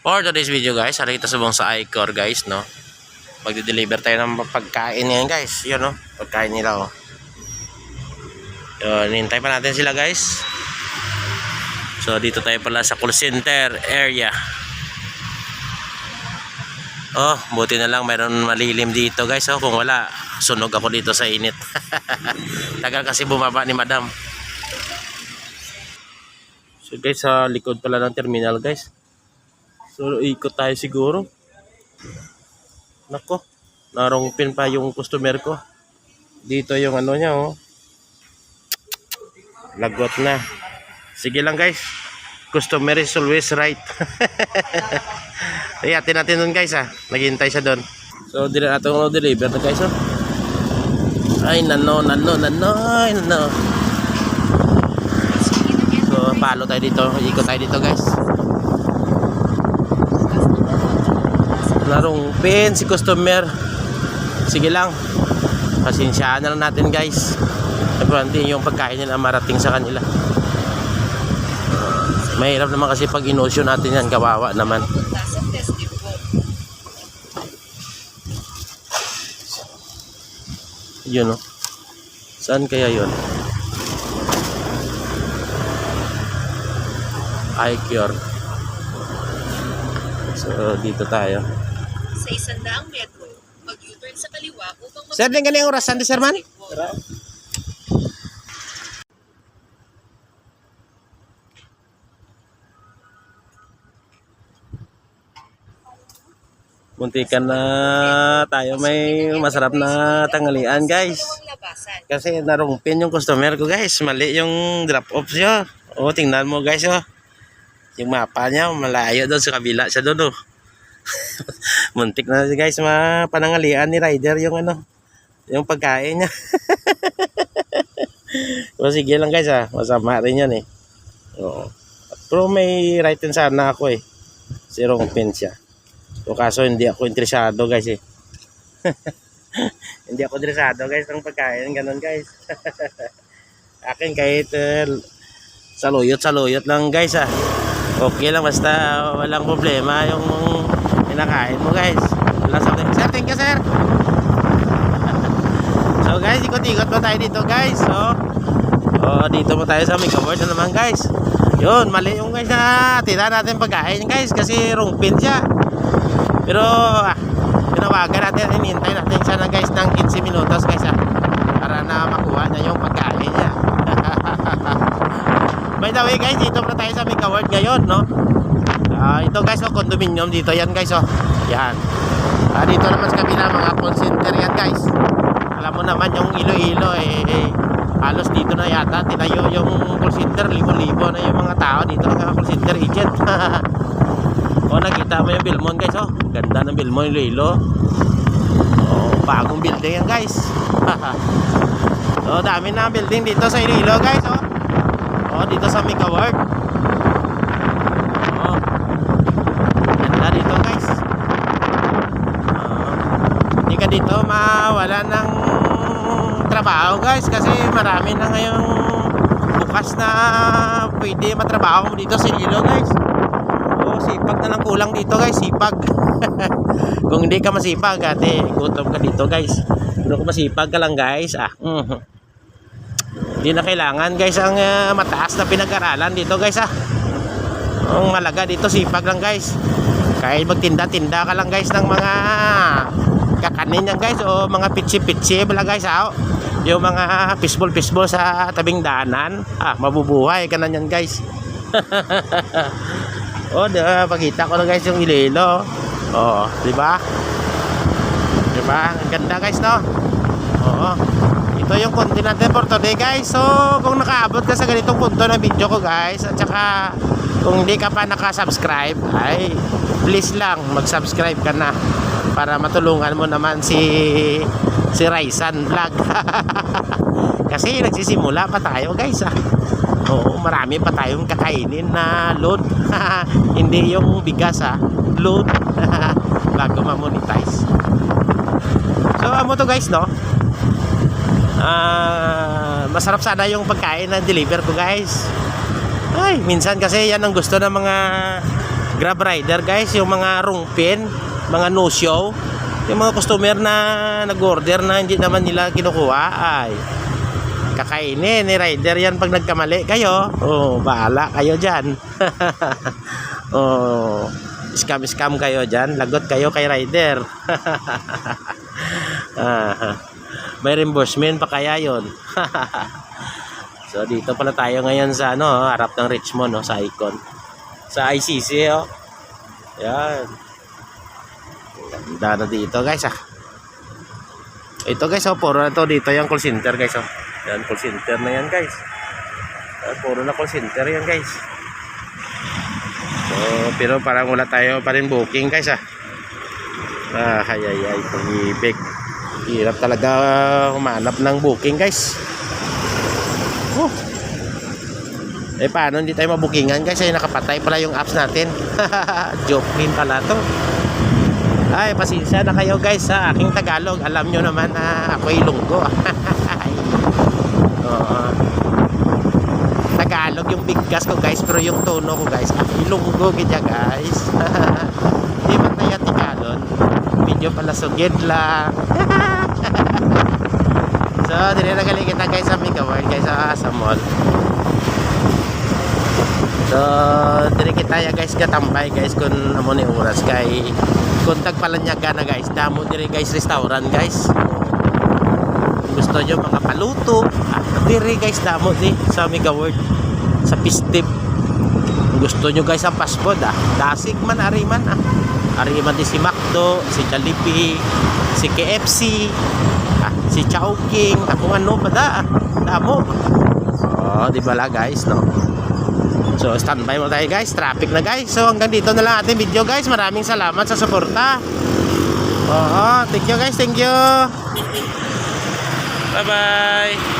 For today's video guys, harita subong sa Icor guys, no. Magde-deliver tayo ng pagkain ngayon guys. Yun, no. Pagkain nila, oh. Yun, hintay pa natin sila guys. So dito tayo pala sa call center area. Oh, buti na lang mayroon malilim dito guys. Oh, kung wala, sunog ako dito sa init. Tagal kasi bumaba ni madam. So guys, sa likod pala ng terminal guys. So ikot tayo siguro. Nako, narongpin pa yung customer ko. Dito yung ano niya, oh. Lagot na. Sige lang guys. Customer is always right. Iyatin natin dun guys, ha. Naghihintay siya dun. So hindi na natin deliver na guys, oh. Ay nano. So palo tayo dito. Ikot tayo dito guys. Larong pin si customer. Sige lang. Pasensyaan na lang natin guys. Importante yung pagkain nila marating sa kanila. Mahirap naman kasi pag inosyo natin yan, kawawa naman. Yun, oh. Saan kaya yun? Icor. So dito tayo. Sa 100 metro, mag-U-turn sa kaliwa upang Sir, din galing orasan di sir man? Muntikan na tayo may masarap na tanghalian guys. Kasi narungpin yung customer ko guys. Mali yung drop off siya. O tingnan mo guys, oh. Yung mapa niya malayo doon sa kabila siya doon, oh. Muntik na guys mapanangalian ni rider yung ano, yung pagkain niya. O sige lang guys, ha. Masama rin yan, eh. Oo. Pero may right din sana ako, eh. Si rungpin siya. So kaso hindi ako interesado guys, eh. Hindi ako interesado guys ng pagkain, ganun guys. Akin kahit saluyot lang guys, ah. Okay lang basta walang problema yung kinakain mo guys. Wala sa sir, thank you sir. So guys, ikot-ikot pa tayo dito guys. So dito po tayo sa Megaward na naman guys. Yun, mali yung guys na tira natin pagkain guys kasi rungpin siya. Pero tinawagan natin, hinihintay natin siya na guys ng 15 minutos guys, para na makuha niya yung pagkain niya. By the way guys, dito na tayo sa Megaward ngayon, no? Ito guys, oh, condominium dito yan guys, oh. Yan. Dito naman sa kabila mga call center yan guys. Alam mo naman yung Iloilo, halos dito na yata tinayo yung call center, libo-libo na yung mga tao dito ng call center agent. O nakita mo yung Belmont guys, oh. Ganda ng Belmont Iloilo. Oh, bagong building yan guys. So dami na building dito sa Iloilo guys, oh. Oh, dito sa Megaward. Oh. Ganda dito guys. Hindi ka dito mawala ng trabaho guys kasi marami na ngayong bukas na pwede matrabaho mo dito sa Iloilo guys. Sipag na lang kulang dito guys, sipag. Kung hindi ka masipag, ate, gutom ka dito guys. Pero kung masipag ka lang guys, hindi na kailangan guys ang mataas na pinag-aralan dito guys, Ang malaga dito sipag lang guys. Kahit magtinda-tinda ka lang guys ng mga kakanin yan guys, o mga pitsi-pitsi lang guys, yung mga fishball sa tabing daanan, mabubuhay ka na yan guys. Oh, pakita ko na guys yung Iloilo. Oh, di ba? Di ba? Ang ganda guys, no? Oo. Ito yung content natin for today guys. So, kung nakaabot ka sa ganitong punto ng video ko guys, at saka kung hindi ka pa nakasubscribe, ay please lang mag-subscribe ka na para matulungan mo naman si Raisan Vlog. Kasi nagsisimula pa tayo guys, Oo, marami pa tayong kakainin na load. Hindi yung bigas, load. Bago ma-monetize. So amo to guys, no? Masarap sana yung pagkain na deliver ko guys. Ay, minsan kasi yan ang gusto ng mga Grab rider guys, yung mga rungpin, mga no-show, yung mga customer na nag-order na hindi naman nila kinukuha, ay kakainin ni rider yan pag nagkamali kayo. Oh, bahala kayo dyan. Oh, scam kayo dyan, lagot kayo kay rider. May reimbursement pa kaya yun. So dito pala tayo ngayon sa harap ng Richmond, sa Icon, sa ICC. Yan, ganda na dito guys. Ito guys, puro na to dito yung call center guys. Yan, call center na yan guys. Yan, puro na call center yan guys. So pero parang wala tayo pa rin booking guys. Ay pag-ibig, hirap talaga humanap ng booking guys. Paano hindi tayo mabukingan guys? Ay nakapatay pala yung apps natin. Joke din pala to. Ay pasensya na kayo guys sa aking Tagalog. Alam nyo naman na ako Ilonggo. Tagalog yung bigkas ko guys, pero yung tono ko guys Ilonggo gidya guys. Di man tayo tigalon, medyo pala sugid lang. So dire na gali kita guys sa Mega World guys, sa mall. So dire kita ya guys gatambay guys kun amo ni oras kay kontag palanyaga na guys, damo dire guys restaurant guys. Gusto nyo mga paluto, dire guys damo di sa Mega World, sa Pistip. Gusto nyo guys ang fast food, dasig man ariman ariman di si McDo, si Jollibee, si KFC, si Chowking, kung ano pa damo. Di ba la guys, no? So standby mo tayo guys, traffic na guys. So hanggang dito na lang ating video guys. Maraming salamat sa suporta. Thank you guys, thank you. Bye bye.